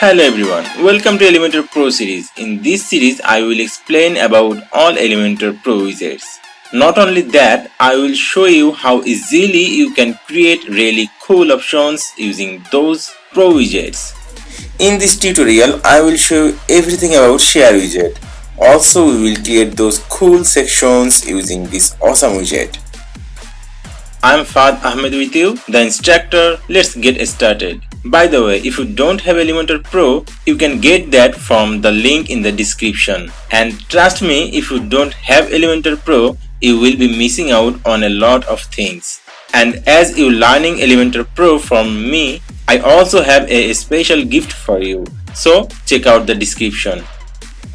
Hello everyone, welcome to Elementor Pro series. In this series, I will explain about all Elementor Pro widgets. Not only that, I will show you how easily you can create really cool options using those Pro widgets. In this tutorial, I will show you everything about Share widget. Also, we will create those cool sections using this awesome widget. I'm Fahd Ahmed with you, the instructor. Let's get started. By the way, if you don't have Elementor Pro, you can get that from the link in the description. And trust me, if you don't have Elementor Pro, you will be missing out on a lot of things. And as you're learning Elementor Pro from me, I also have a special gift for you. So check out the description.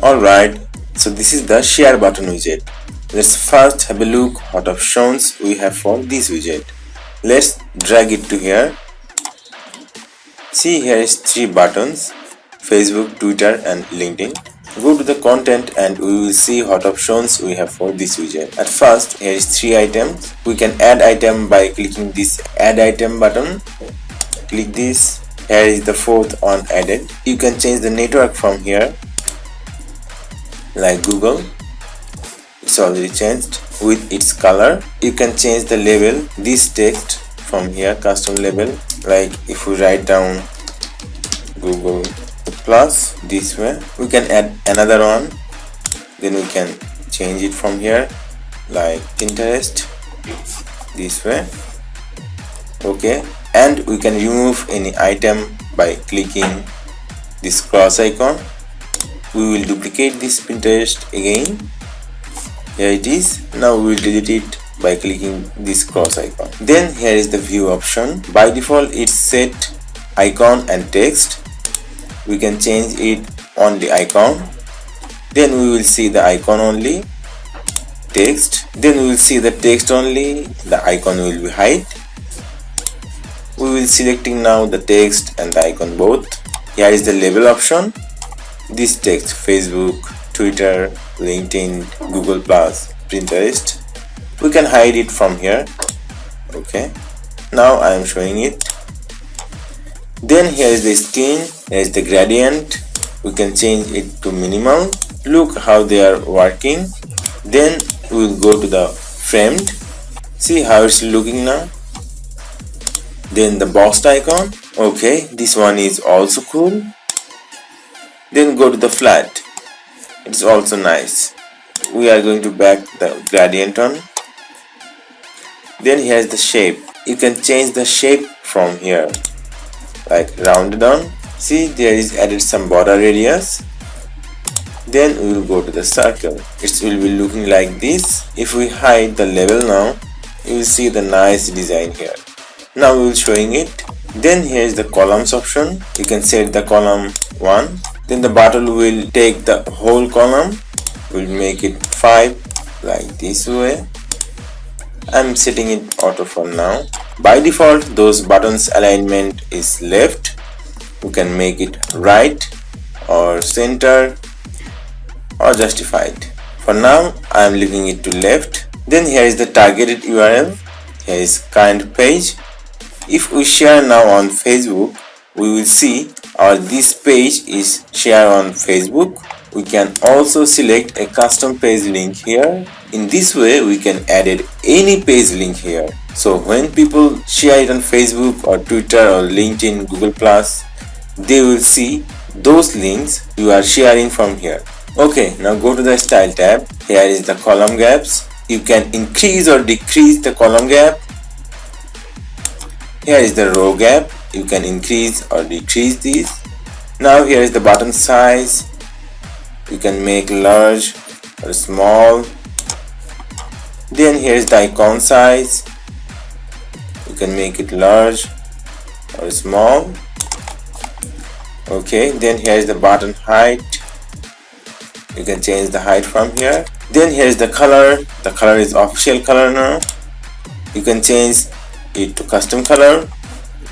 Alright, so this is the Share button widget. Let's first have a look what options we have for this widget. Let's drag it to here. See, here is 3 buttons: Facebook, Twitter and LinkedIn. Go to the content and we will see what options we have for this widget. At first, here is 3 items. We can add item by clicking this add item button. Click this. Here is the 4th one, added. You can change the network from here, like Google. It's already changed with its color. You can change the label, this text from here, custom label. Like if we write down Google Plus this way, we can add another one. Then we can change it from here, like Pinterest this way. Okay, and we can remove any item by clicking this cross icon. We will duplicate this Pinterest again. Here it is. Now we will delete it by clicking this cross icon. Then here is the view option. By default it's set icon and text. We can change it on the icon. Then we will see the icon only, text. Then we will see the text only, the icon will be hide. We will selecting now the text and the icon both. Here is the label option. This text: Facebook, Twitter, LinkedIn, Google Plus, Pinterest. We can hide it from here. Okay, now I am showing it. Then here is the skin, here is the gradient. We can change it to minimal. Look how they are working. Then we will go to the framed. See how it's looking now. Then the boxed icon. Okay, this one is also cool. Then go to the flat. It's also nice. We are going to back the gradient on. Then here's the shape. You can change the shape from here, like rounded on. See, there is added some border areas. Then we will go to the circle. It will be looking like this. If we hide the label now, you will see the nice design here. Now we will showing it. Then here is the columns option. You can set the column 1. Then the button will take the whole column. We'll make it 5, like this way. I'm setting it auto for now. By default, those buttons alignment is left. You can make it right or center or justified. For now, I am leaving it to left. Then here is the targeted URL. Here is current page. If we share now on Facebook, we will see this page is share on Facebook. We can also select a custom page link here. In this way, we can add any page link here. So when people share it on Facebook or Twitter or LinkedIn, Google Plus, they will see those links you are sharing from here. Okay, now go to the style tab. Here is the column gaps. You can increase or decrease the column gap. Here is the row gap. You can increase or decrease these. Now here is the button size. You can make large or small. Then here is the icon size. You can make it large or small. Okay, then here is the button height. You can change the height from here. Then here is the color. The color is official color now. You can change it to custom color.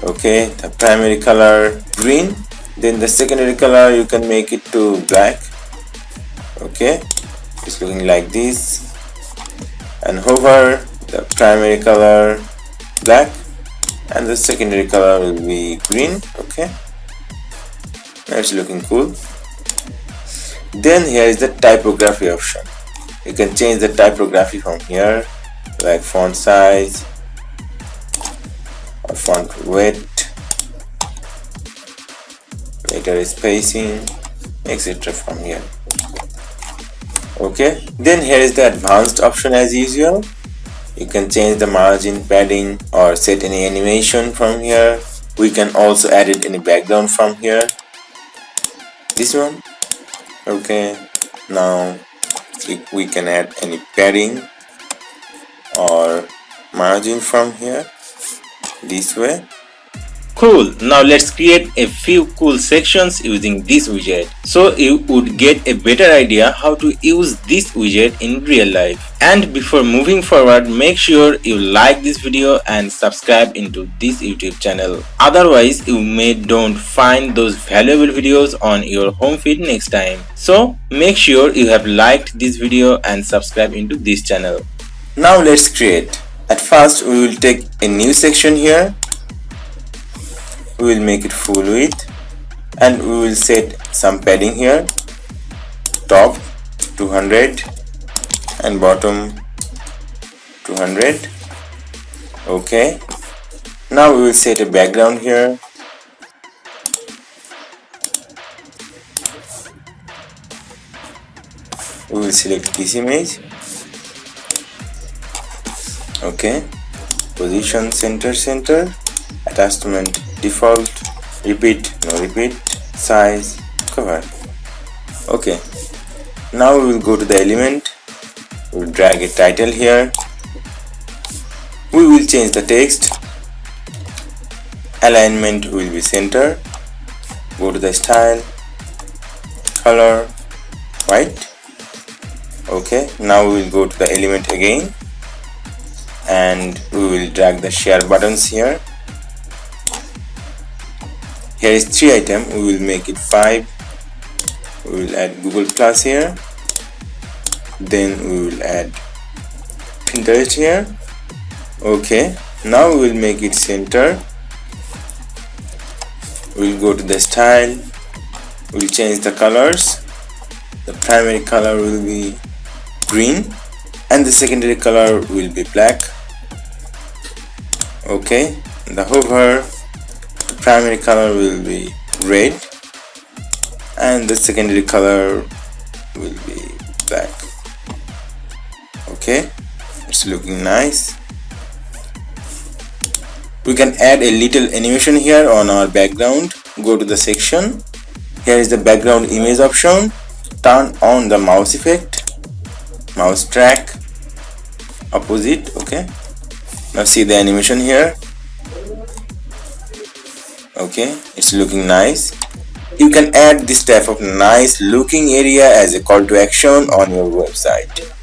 Okay, the primary color green. Then the secondary color you can make it to black. Okay, it's looking like this. And hover, the primary color black and the secondary color will be green. Okay, That's looking cool. Then here is the typography option. You can change the typography from here, like font size or font width, letter spacing, etc. from here. Okay, then here is the advanced option as usual. You can change the margin, padding, or set any animation from here. We can also edit any background from here. This one. Okay, now we can add any padding or margin from here, this way. Cool. Now let's create a few cool sections using this widget, so you would get a better idea how to use this widget in real life. And before moving forward, make sure you like this video and subscribe into this YouTube channel. Otherwise, you may don't find those valuable videos on your home feed next time. So make sure you have liked this video and subscribe into this channel. Now let's create. At first, we will take a new section here. We will make it full width and we will set some padding here, top 200 and bottom 200. Okay, now we will set a background here. We will select this image. Okay, position center, attachment default, repeat, no repeat, size, cover. Okay, now we will go to the element. We will drag a title here. We will change the text. Alignment will be center. Go to the style, color, white. Okay, now we will go to the element again and we will drag the share buttons here. Here is 3 items, we will make it 5. We will add Google Plus here. Then we will add Pinterest here. Okay, now we will make it center. We will go to the style. We will change the colors. The primary color will be green and the secondary color will be black. Okay, the hover, the primary color will be red and the secondary color will be black. Okay, it's looking nice. We can add a little animation here on our background. Go to the section. Here is the background image option. Turn on the mouse effect, mouse track, opposite. Okay, now see the animation here. Okay, it's looking nice. You can add this type of nice looking area as a call to action on your website.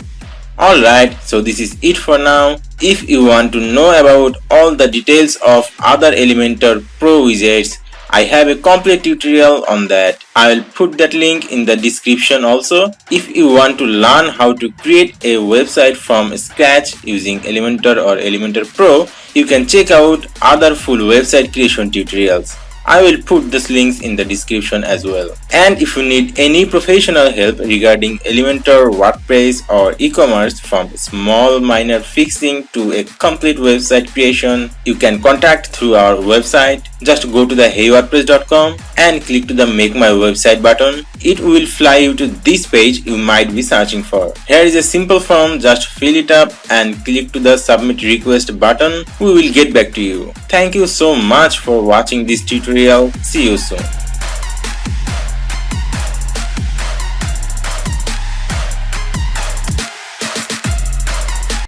Alright, so this is it for now. If you want to know about all the details of other Elementor Pro widgets, I have a complete tutorial on that. I will put that link in the description also. If you want to learn how to create a website from scratch using Elementor or Elementor Pro, you can check out other full website creation tutorials. I will put these links in the description as well. And if you need any professional help regarding Elementor, WordPress or e-commerce, from small minor fixing to a complete website creation, you can contact through our website. Just go to the heywordpress.com and click to the Make My Website button. It will fly you to this page you might be searching for. Here is a simple form, just fill it up and click to the Submit Request button. We will get back to you. Thank you so much for watching this tutorial. See you soon.